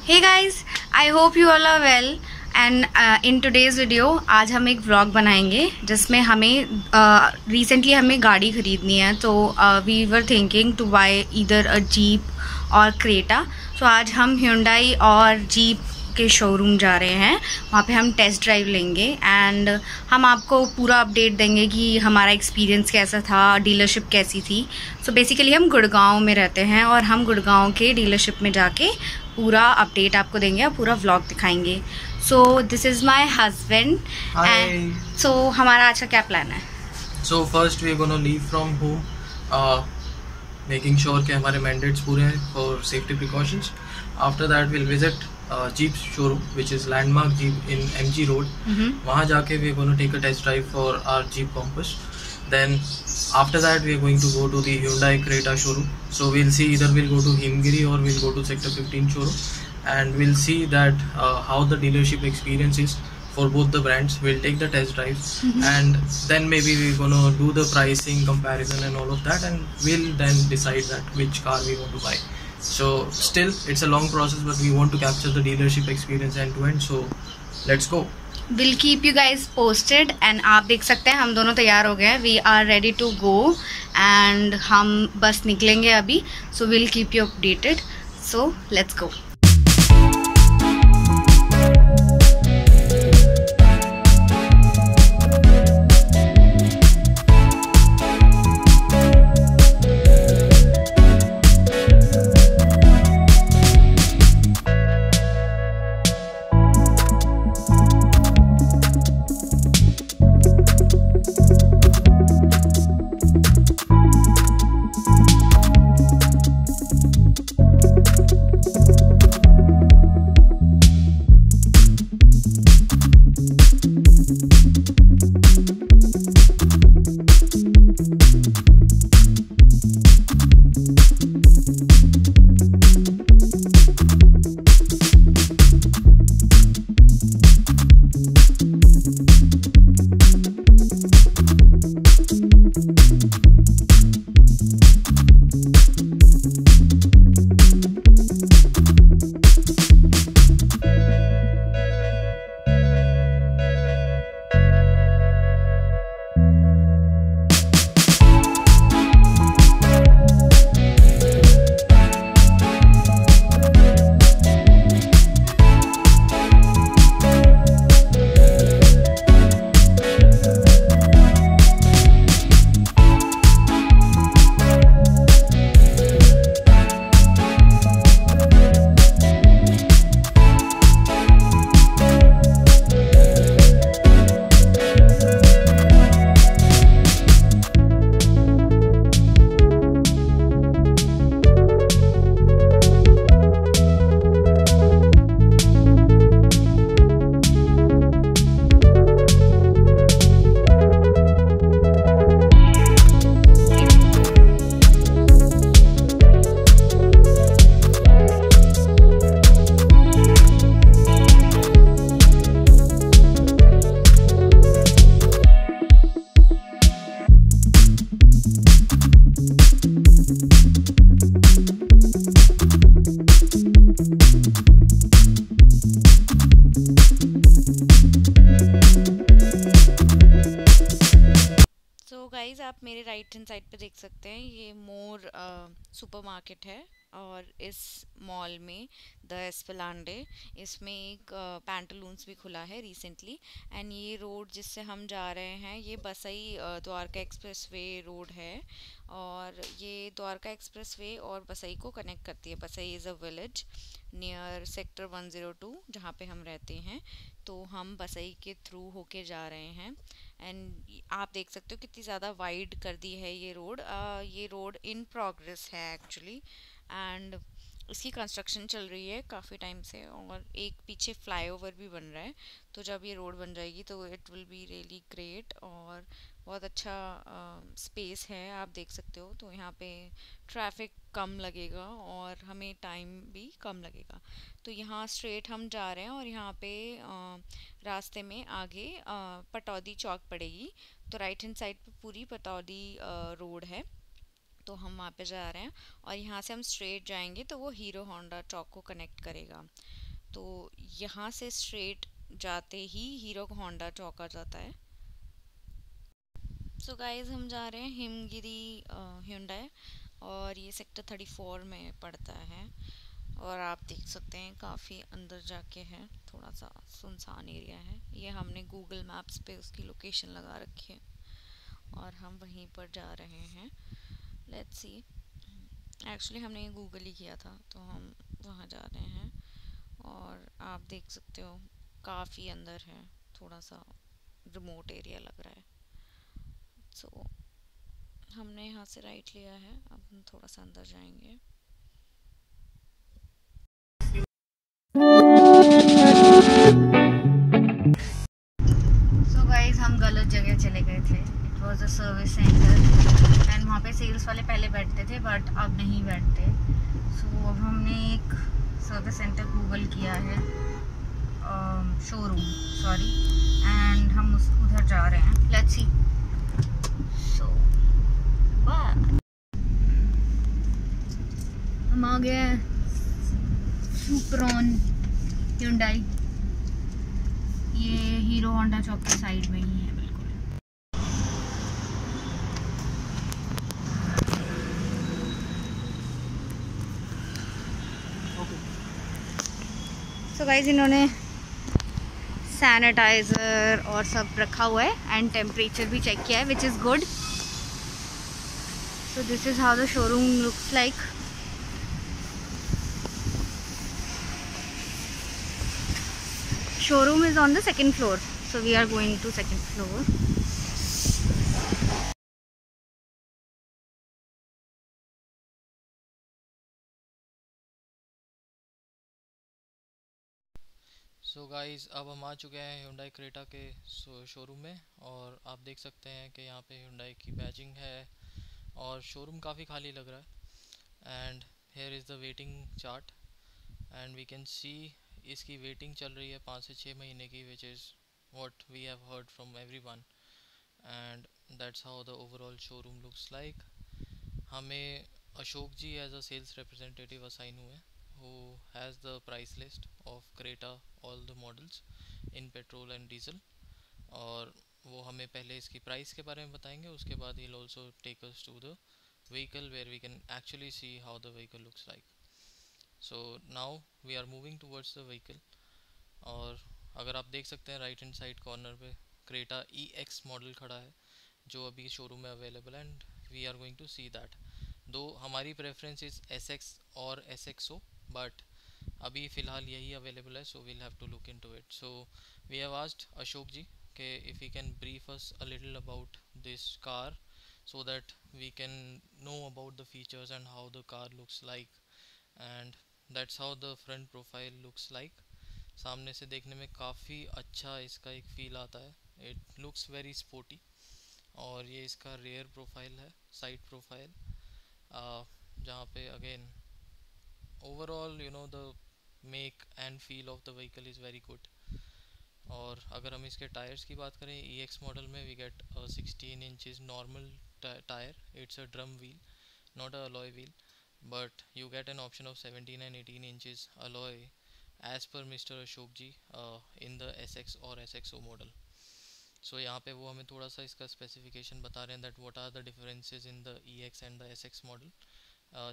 Hey guys, I hope you all are well and in today's video आज हम एक vlog बनाएंगे जिसमें हमें रिसेंटली हमें गाड़ी ख़रीदनी है। तो we were thinking to buy either a Jeep और क्रेटा। तो आज हम Hyundai और जीप के शोरूम जा रहे हैं, वहाँ पे हम टेस्ट ड्राइव लेंगे एंड हम आपको पूरा अपडेट देंगे कि हमारा एक्सपीरियंस कैसा था, डीलरशिप कैसी थी। सो बेसिकली हम गुड़गांव में रहते हैं और हम गुड़गांव के डीलरशिप में जाके पूरा अपडेट आपको देंगे और पूरा व्लॉग दिखाएंगे। So this is my husband and so हमारा आज का क्या प्लान है? So first we are gonna leave from home, making sure कि हमारे मैंडेट्स पूरे हैं for safety precautions. After that will visit Jeep showroom which is landmark Jeep in MG road. वहाँ जाके we are gonna take a test drive for our Jeep Compass. Then after that we are going to go to the Hyundai Creta showroom. So we'll see, either we'll go to Himgiri or we'll go to Sector 15 showroom, and we'll see that how the dealership experience is for both the brands. We'll take the test drive, and then maybe we're gonna do the pricing comparison and all of that, and we'll then decide that which car we want to buy. So still it's a long process, but we want to capture the dealership experience end to end. So let's go. Will keep you guys posted and आप देख सकते हैं हम दोनों तैयार हो गए हैं। We are ready to go and हम बस निकलेंगे अभी। So will keep you updated. So let's go. Guys आप मेरे राइट हैंड साइड पे देख सकते हैं, ये मोर सुपरमार्केट है और इस मॉल में द एस्पेलांडे इसमें एक पैंटालून्स भी खुला है रिसेंटली। एंड ये रोड जिससे हम जा रहे हैं ये बसई द्वारका एक्सप्रेसवे रोड है और ये द्वारका एक्सप्रेसवे और बसई को कनेक्ट करती है। Basai is a village near sector 102 जहाँ पे हम रहते हैं। तो हम बसई के थ्रू होके जा रहे हैं एंड आप देख सकते हो कितनी ज़्यादा वाइड कर दी है ये रोड। ये रोड इन प्रोग्रेस है एक्चुअली एंड इसकी कंस्ट्रक्शन चल रही है काफ़ी टाइम से और एक पीछे फ्लाईओवर भी बन रहा है। तो जब ये रोड बन जाएगी तो it will be really great और बहुत अच्छा स्पेस है आप देख सकते हो। तो यहाँ पे ट्रैफिक कम लगेगा और हमें टाइम भी कम लगेगा। तो यहाँ स्ट्रेट हम जा रहे हैं और यहाँ पे रास्ते में आगे पटौदी चौक पड़ेगी। तो राइट हैंड साइड पे पूरी पटौदी रोड है। तो हम वहाँ पे जा रहे हैं और यहाँ से हम स्ट्रेट जाएंगे तो वो हीरो होंडा चौक को कनेक्ट करेगा। तो यहाँ से स्ट्रेट जाते ही हीरो होंडा चौक आ जाता है। सो गाइस हम जा रहे हैं हिमगिरी hyundai, और ये सेक्टर 34 में पड़ता है। और आप देख सकते हैं काफ़ी अंदर जाके है, थोड़ा सा सुनसान एरिया है। ये हमने गूगल मैप्स पे उसकी लोकेशन लगा रखी है और हम वहीं पर जा रहे हैं। लेट्स सी, एक्चुअली हमने ये गूगल ही किया था तो हम वहाँ जा रहे हैं। और आप देख सकते हो काफ़ी अंदर है, थोड़ा सा रिमोट एरिया लग रहा है। सो हमने यहाँ से राइट लिया है, अब हम थोड़ा सा अंदर जाएंगे। सो गाइस हम गलत जगह चले गए थे। It was a service centre and वहाँ पे सेल्स वाले पहले बैठते थे बट अब नहीं बैठते। सो अब हमने एक सर्विस सेंटर गूगल किया है, शोरूम सॉरी, एंड हम उधर जा रहे हैं। Let's see. सो हम आ गए हैं सुपरॉन hyundai। ये हीरो होंडा चौक के साइड में ही है बिल्कुल। सो गाइस इन्होंने सैनिटाइज़र और सब रखा हुआ है एंड टेम्परेचर भी चेक किया है, which is good. So this is how the showroom looks like. Showroom is on the second floor, so we are going to second floor. So guys अब हम आ चुके हैं Hyundai Creta के showroom में, और आप देख सकते हैं कि यहाँ पे Hyundai की बैजिंग है और शोरूम काफ़ी खाली लग रहा है। And here is the waiting chart and we can see इसकी वेटिंग चल रही है 5 से 6 महीने की, which is what we have heard from everyone. And that's how the overall showroom looks like. हमें Ashok ji as a sales representative assign हुए, who has the price list of Creta all the models in petrol and diesel, और वो हमें पहले इसकी price के बारे में बताएंगे। उसके बाद he'll also take us to the vehicle where we can actually see how the vehicle looks like. So now we are moving towards the vehicle, और अगर आप देख सकते हैं राइट हैंड साइड कॉर्नर पे क्रेटा EX मॉडल खड़ा है जो अभी शोरूम में अवेलेबल है, and we are going to see that. Though हमारी प्रेफरेंस इज़ SX और SXO, बट अभी फ़िलहाल यही अवेलेबल है, so we'll have to look into it. So we have asked Ashok ji कि if he can brief us a little about this car so that we can know about the features and how the car looks like, and that's how the front profile looks like. सामने से देखने में काफ़ी अच्छा इसका एक feel आता है, इट लुक्स वेरी स्पोर्टी। और ये इसका रेयर प्रोफाइल है, साइड प्रोफाइल, जहाँ पे again overall you know the make and feel of the vehicle is very good. और अगर हम इसके टायर्स की बात करें EX मॉडल में we get 16 inches normal tyre, it's a drum wheel not a alloy wheel, but you get an option of 17 and 18 inches alloy as per Mr. Ashok ji in the SX और SXO model. So यहाँ पे वो हमें थोड़ा सा इसका specification बता रहे हैं that what are the differences in the EX and the SX model.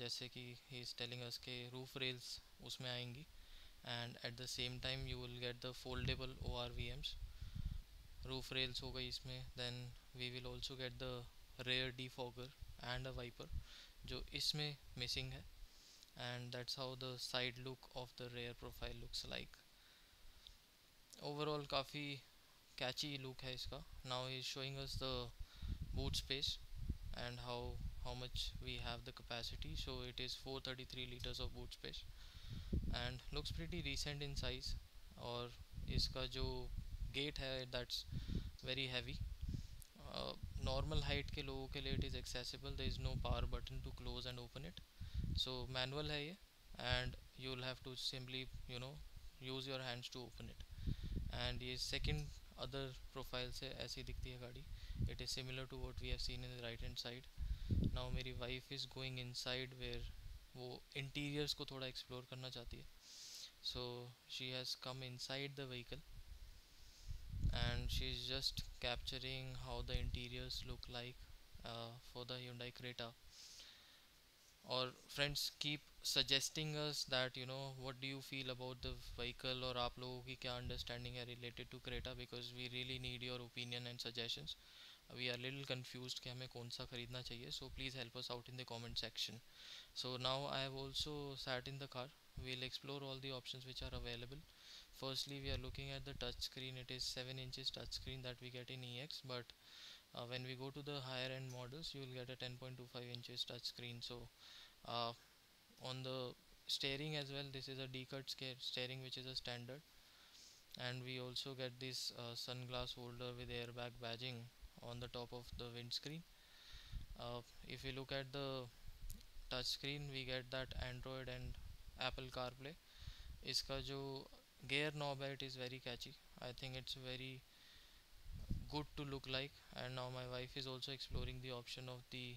जैसे कि he is telling us के roof rails उसमें आएंगी, and at the same time you will get the foldable ORVMs, roof rails हो गई इसमें, then we will also get the rear defogger and a wiper जो इसमें मिसिंग है, and that's how the side look of the rear profile looks like. Overall काफ़ी कैची look है इसका. Now he is showing us the boot space and how much we have the capacity. So it is 433 liters of boot space and looks pretty decent in size. और इसका जो gate है that's very heavy. Normal height के लोगों के लिए it is accessible. There is no power button to close and open it. So manual है ये, and you will have to simply use your hands to open it. And ये second other profile से ऐसी दिखती है गाड़ी. It is similar to what we have seen in the right hand side. Now मेरी wife is going inside where वो interiors को थोड़ा एक्सप्लोर करना चाहती है. So she has come inside the vehicle and she's just capturing how the interiors look like for the Hyundai Creta. Or friends keep suggesting us that what do you feel about the vehicle, और आप लोगों की क्या understanding है related to Creta, because we really need your opinion and suggestions. We are little confused कि हमें कौन सा खरीदना चाहिए, so please help us out in the comment section. So now I have also sat in the car. We'll explore all the options which are available. Firstly, we are looking at the touch screen. It is 7 inches touch screen that we get in EX, but when we go to the higher end models, you will get a 10.25 inches touch screen. So uh, on the steering as well, this is a D-cut steering, which is a standard, and we also get this sunglass holder with airbag badging on the top of the windscreen. If we look at the touch screen, we get that Android and Apple CarPlay. इसका जो gear knob है, it is very catchy. I think it's very good to look like. And now my wife is also exploring the option of the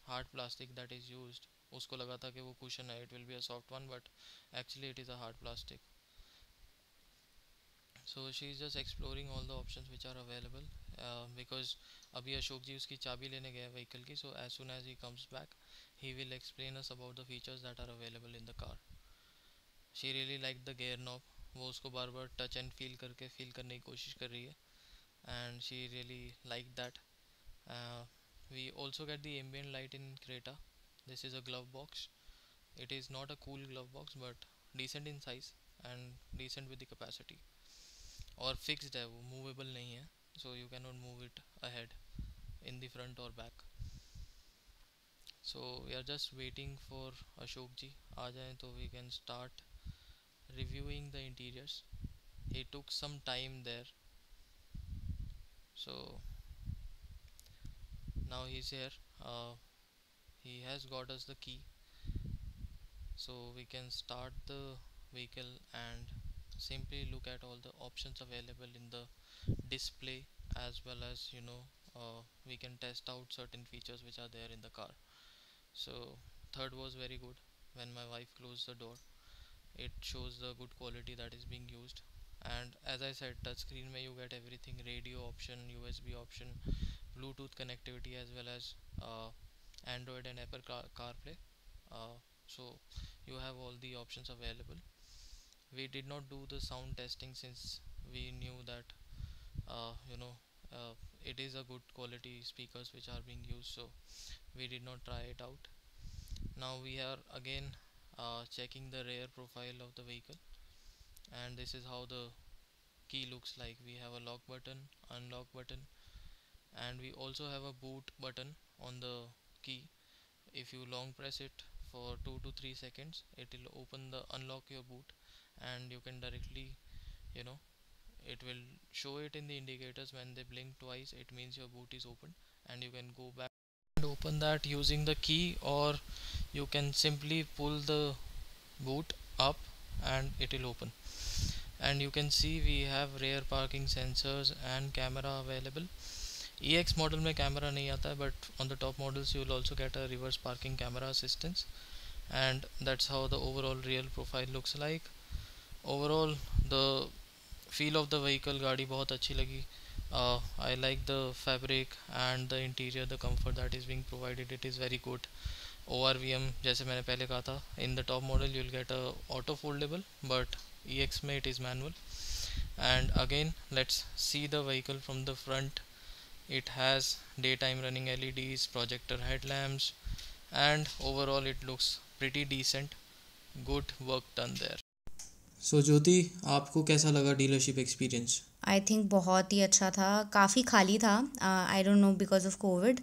hard plastic that is used. उसको लगा था कि वो cushion है, it will be a soft one, but actually it is a hard plastic. So she is just exploring all the options which are available, because अभी अशोक जी उसकी चाबी लेने गए vehicle की. So as soon as he comes back, he will explain us about the features that are available in the car. She really liked the gear knob. वो उसको बार बार touch and feel करने की कोशिश कर रही है, and she really liked that. We also get the ambient light in Creta. This is a glove box. It is not a cool glove box, but decent in size and decent with the capacity. और fixed है, वो movable नहीं है, so you cannot move it ahead in the front or back. So we are just waiting for Ashok ji आ जाएं तो we can start reviewing the interiors. He took some time there, so now he's here. He has got us the key, so we can start the vehicle and simply look at all the options available in the display, as well as we can test out certain features which are there in the car. So third was very good. When my wife closed the door, it shows the good quality that is being used. And as I said, touch screen mein you get everything: radio option, USB option, Bluetooth connectivity, as well as Android and Apple CarPlay. So you have all the options available. We did not do the sound testing since we knew that uh, you know uh, it is a good quality speakers which are being used, so we did not try it out. Now we are again checking the rear profile of the vehicle, and this is how the key looks like. We have a lock button, unlock button, and we also have a boot button on the key. If you long press it for 2 to 3 seconds, it will unlock your boot, and you can directly, you know it will show it in the indicators. When they blink twice, it means your boot is open, and you can go back and open that using the key, or you can simply pull the boot up and it will open. And you can see we have rear parking sensors and camera available. EX model में camera नहीं आता है, but on the top models you will also get a reverse parking camera assistance. And that's how the overall real profile looks like. Overall, the feel of the vehicle, गाड़ी बहुत अच्छी लगी. I like the fabric and the interior, the comfort that is being provided. It is very good. ORVM जैसे मैंने पहले कहा था, in the top model you will get a auto foldable, but EX में it is manual. And again, let's see the vehicle from the front. It has daytime running LEDs, projector headlamps, and overall it looks pretty decent. Good work done there. So ज्योति, आपको कैसा लगा dealership experience? आई think बहुत ही अच्छा था, काफ़ी खाली था. I don't know because of Covid.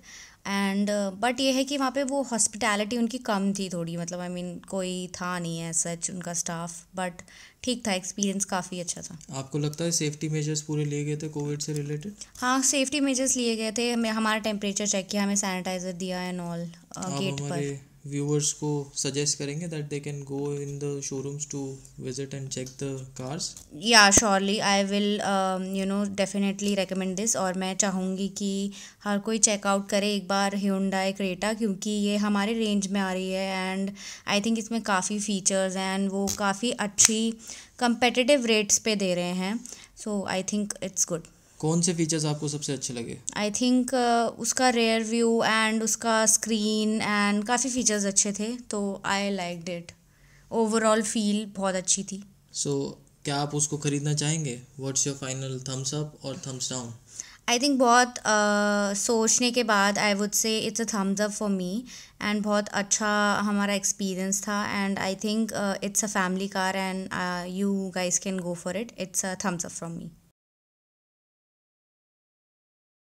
And but ये है कि वहाँ पे वो हॉस्पिटैलिटी उनकी कम थी थोड़ी, मतलब आई मीन कोई था नहीं है सच उनका स्टाफ, बट ठीक था, एक्सपीरियंस काफ़ी अच्छा था. आपको लगता है सेफ्टी मेजर्स पूरे लिए गए थे कोविड से रिलेटेड? हाँ, सेफ्टी मेजर्स लिए गए थे. हमें हमारा टेम्परेचर चेक किया, हमें सैनिटाइज़र दिया एंड ऑल गेट पर. व्यूअर्स को सजेस्ट करेंगे that they can go in the showrooms to visit and check the cars? या surely I will definitely recommend this, और मैं चाहूँगी कि हर कोई चेकआउट करे एक बार Hyundai क्रेटा, क्योंकि ये हमारे रेंज में आ रही है एंड आई थिंक इसमें काफ़ी फीचर्स हैं एंड वो काफ़ी अच्छी कंपेटिटिव रेट्स पे दे रहे हैं, so I think it's good. कौन से फीचर्स आपको सबसे अच्छे लगे? आई थिंक उसका रेयर व्यू एंड उसका स्क्रीन एंड काफ़ी फीचर्स अच्छे थे, तो I liked it. Overall feel बहुत अच्छी थी। सो क्या आप उसको खरीदना चाहेंगे? What's your final thumbs up और थम्स डाउन? आई थिंक बहुत सोचने के बाद I would say it's a thumbs up for me, and बहुत अच्छा हमारा एक्सपीरियंस था and I think it's a family car and you guys can go for it. It's a thumbs up from me.